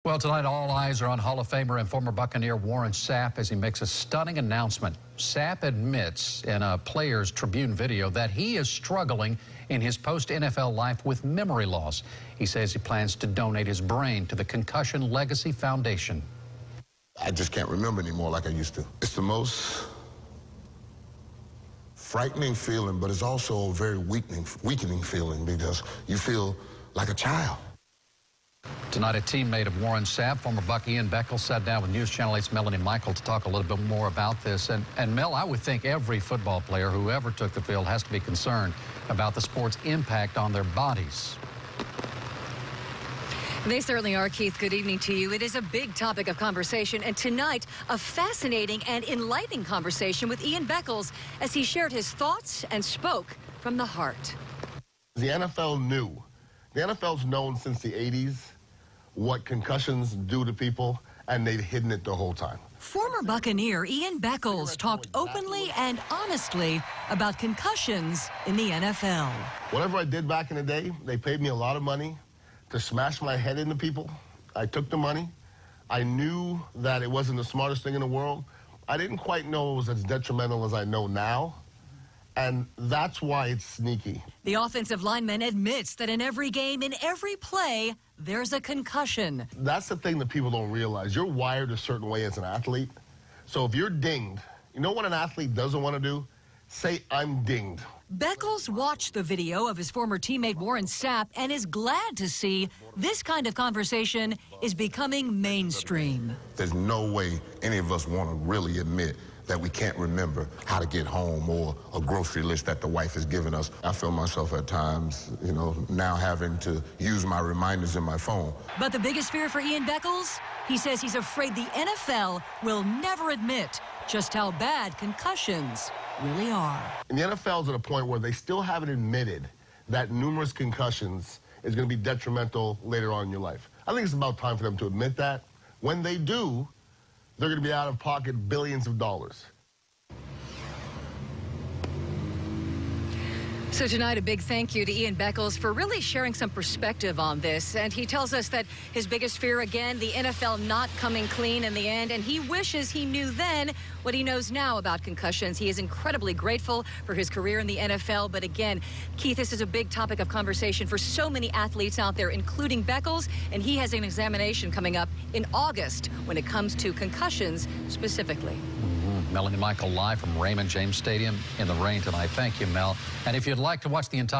Well, tonight all eyes are on Hall of Famer and former Buccaneer Warren Sapp as he makes a stunning announcement. Sapp admits in a Players Tribune video that he is struggling in his post-NFL life with memory loss. He says he plans to donate his brain to the Concussion Legacy Foundation. I just can't remember anymore like I used to. It's the most frightening feeling, but it's also a very weakening feeling because you feel like a child. Tonight, a teammate of Warren Sapp, former Buck Ian Beckles, sat down with News Channel 8's Melanie Michael to talk a little bit more about this. And Mel, I would think every football player who ever took the field has to be concerned about the sport's impact on their bodies. They certainly are, Keith. Good evening to you. It is a big topic of conversation, and tonight, a fascinating and enlightening conversation with Ian Beckles as he shared his thoughts and spoke from the heart. The NFL knew. The NFL's known since the 80s what concussions do to people, and they've hidden it the whole time. Former Buccaneer Ian Beckles talked openly and honestly about concussions in the NFL. Whatever I did back in the day, they paid me a lot of money to smash my head into people. I took the money. I knew that it wasn't the smartest thing in the world. I didn't quite know it was as detrimental as I know now. And that's why it's sneaky. The offensive lineman admits that in every game, in every play, there's a concussion. That's the thing that people don't realize. You're wired a certain way as an athlete. So if you're dinged, you know what an athlete doesn't want to do? Say, I'm dinged. Beckles watched the video of his former teammate Warren Sapp and is glad to see this kind of conversation is becoming mainstream. There's no way any of us want to really admit that we can't remember how to get home or a grocery list that the wife has given us. I feel myself at times, now having to use my reminders in my phone. But the biggest fear for Ian Beckles? He says he's afraid the NFL will never admit just how bad concussions really are. And the NFL's at a point where they still haven't admitted that numerous concussions is going to be detrimental later on in your life. I think it's about time for them to admit that. When they do, they're going to be out of pocket billions of dollars. So tonight, a big thank you to Ian Beckles for really sharing some perspective on this. And he tells us that his biggest fear, again, the NFL not coming clean in the end. And he wishes he knew then what he knows now about concussions. He is incredibly grateful for his career in the NFL. But again, Keith, this is a big topic of conversation for so many athletes out there, including Beckles. And he has an examination coming up in August when it comes to concussions specifically. Melanie Michael live from Raymond James Stadium in the rain tonight. Thank you, Mel. And if you'd like to watch the entire